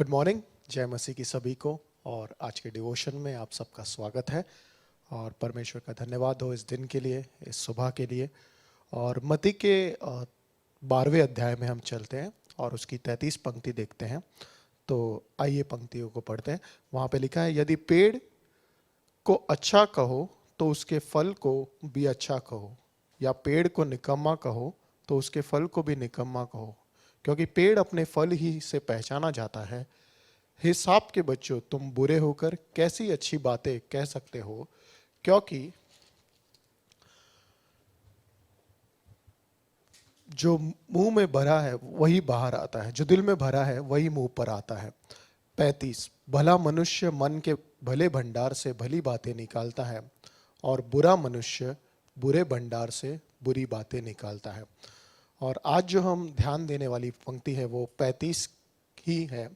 Good morning. जय मसीह की सभी को। और आज के डिवोशन में आप सबका स्वागत है और परमेश्वर का धन्यवाद हो इस दिन के लिए, इस सुबह के लिए। और मत्ती के 12वें अध्याय में हम चलते हैं और उसकी 33 पंक्ति देखते हैं। तो आइए पंक्तियों को पढ़ते हैं। वहाँ पे लिखा है, यदि पेड़ को अच्छा कहो तो उसके फल को भी अच्छा कहो, या पेड़ को निकम्मा कहो तो उसके फल को भी निकम्मा कहो, क्योंकि पेड़ अपने फल ही से पहचाना जाता है। हे सांप के बच्चों, तुम बुरे होकर कैसी अच्छी बातें कह सकते हो, क्योंकि जो मुंह में भरा है वही बाहर आता है, जो दिल में भरा है वही मुंह पर आता है। 35, भला मनुष्य मन के भले भंडार से भली बातें निकालता है और बुरा मनुष्य बुरे भंडार से बुरी बातें निकालता है। और आज जो हम ध्यान देने वाली पंक्ति है वो 35 ही है।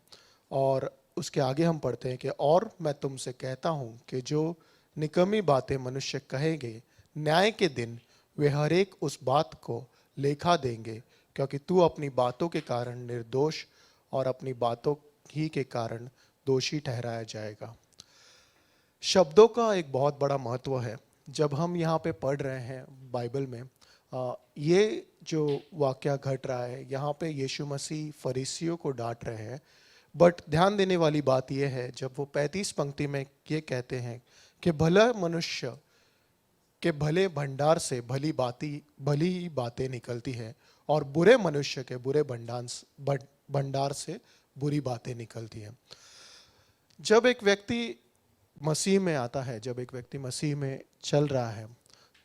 और उसके आगे हम पढ़ते हैं कि और मैं तुमसे कहता हूँ कि जो निकम्मी बातें मनुष्य कहेंगे, न्याय के दिन वे हर एक उस बात को लेखा देंगे, क्योंकि तू अपनी बातों के कारण निर्दोष और अपनी बातों ही के कारण दोषी ठहराया जाएगा। शब्दों का एक बहुत बड़ा महत्व है। जब हम यहाँ पे पढ़ रहे हैं बाइबल में, ये जो वाकया घट रहा है, यहाँ पे यीशु मसीह फरीसियों को डांट रहे हैं। बट ध्यान देने वाली बात यह है, जब वो 35 पंक्ति में ये कहते हैं कि भला मनुष्य के भले भंडार से भली ही बातें निकलती है और बुरे मनुष्य के बुरे भंडार से बुरी बातें निकलती हैं। जब एक व्यक्ति मसीह में आता है, जब एक व्यक्ति मसीह में चल रहा है,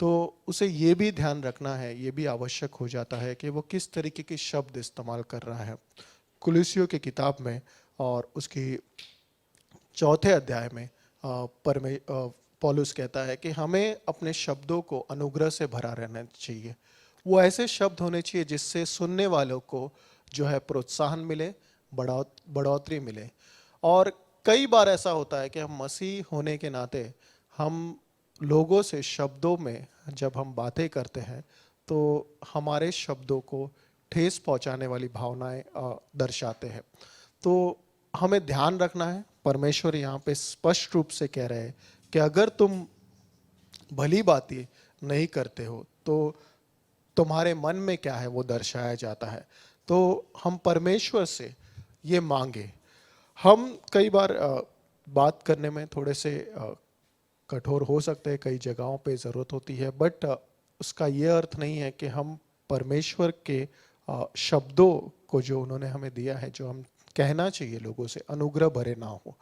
तो उसे ये भी ध्यान रखना है, ये भी आवश्यक हो जाता है कि वो किस तरीके के शब्द इस्तेमाल कर रहा है। कुलुसियों की किताब में और उसकी 4 अध्याय में पौलुस कहता है कि हमें अपने शब्दों को अनुग्रह से भरा रहना चाहिए। वो ऐसे शब्द होने चाहिए जिससे सुनने वालों को जो है प्रोत्साहन मिले, बढ़ोतरी मिले। और कई बार ऐसा होता है कि हम मसीह होने के नाते हम लोगों से शब्दों में जब हम बातें करते हैं तो हमारे शब्दों को ठेस पहुंचाने वाली भावनाएं दर्शाते हैं। तो हमें ध्यान रखना है। परमेश्वर यहाँ पे स्पष्ट रूप से कह रहे हैं कि अगर तुम भली बातें नहीं करते हो तो तुम्हारे मन में क्या है वो दर्शाया जाता है। तो हम परमेश्वर से ये मांगे। हम कई बार बात करने में थोड़े से कठोर हो सकते हैं, कई जगहों पे ज़रूरत होती है, बट उसका ये अर्थ नहीं है कि हम परमेश्वर के शब्दों को जो उन्होंने हमें दिया है, जो हम कहना चाहिए लोगों से, अनुग्रह भरे ना हो।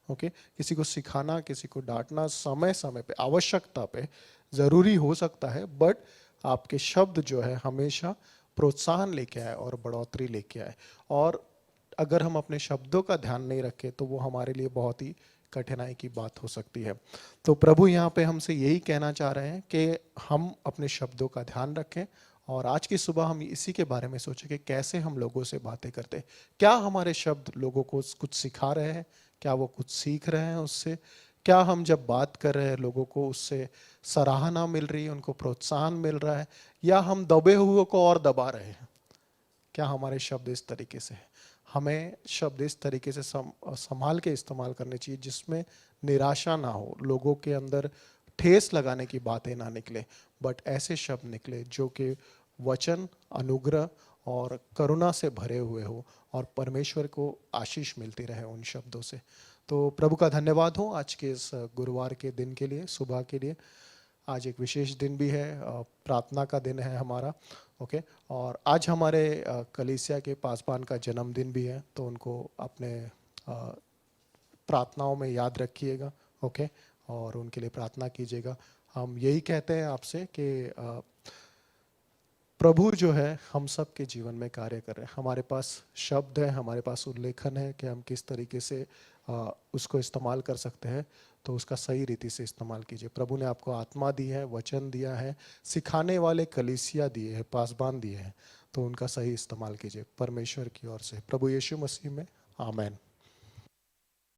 ओके, किसी को सिखाना, किसी को डांटना समय समय पे, आवश्यकता पे ज़रूरी हो सकता है, बट आपके शब्द जो है हमेशा प्रोत्साहन लेके आए और बढ़ोतरी लेके आए। और अगर हम अपने शब्दों का ध्यान नहीं रखें तो वो हमारे लिए बहुत ही कठिनाई की बात हो सकती है। तो प्रभु यहाँ पे हमसे यही कहना चाह रहे हैं कि हम अपने शब्दों का ध्यान रखें। और आज की सुबह हम इसी के बारे में सोचें कि कैसे हम लोगों से बातें करते हैं। क्या हमारे शब्द लोगों को कुछ सिखा रहे हैं? क्या वो कुछ सीख रहे हैं उससे? क्या हम जब बात कर रहे हैं लोगों को उससे सराहना मिल रही है, उनको प्रोत्साहन मिल रहा है, या हम दबे हुए को और दबा रहे हैं? क्या हमारे शब्द इस तरीके से हैं? हमें शब्द इस तरीके से संभाल के इस्तेमाल करने चाहिए जिसमें निराशा ना हो, लोगों के अंदर ठेस लगाने की बातें ना निकले, बट ऐसे शब्द निकले जो कि वचन, अनुग्रह और करुणा से भरे हुए हो और परमेश्वर को आशीष मिलती रहे उन शब्दों से। तो प्रभु का धन्यवाद हो आज के इस गुरुवार के दिन के लिए, सुबह के लिए। आज एक विशेष दिन भी है, प्रार्थना का दिन है हमारा। ओके, और आज हमारे कलीसिया के पासवान का जन्मदिन भी है, तो उनको अपने प्रार्थनाओं में याद रखिएगा। ओके, और उनके लिए प्रार्थना कीजिएगा। हम यही कहते हैं आपसे कि प्रभु जो है हम सब के जीवन में कार्य कर रहे हैं। हमारे पास शब्द है, हमारे पास उल्लेखन है कि हम किस तरीके से उसको इस्तेमाल कर सकते हैं, तो उसका सही रीति से इस्तेमाल कीजिए। प्रभु ने आपको आत्मा दी है, वचन दिया है, सिखाने वाले कलीसिया दिए हैं, पासबान दिए हैं, तो उनका सही इस्तेमाल कीजिए परमेश्वर की ओर से। प्रभु यीशु मसीह में आमेन।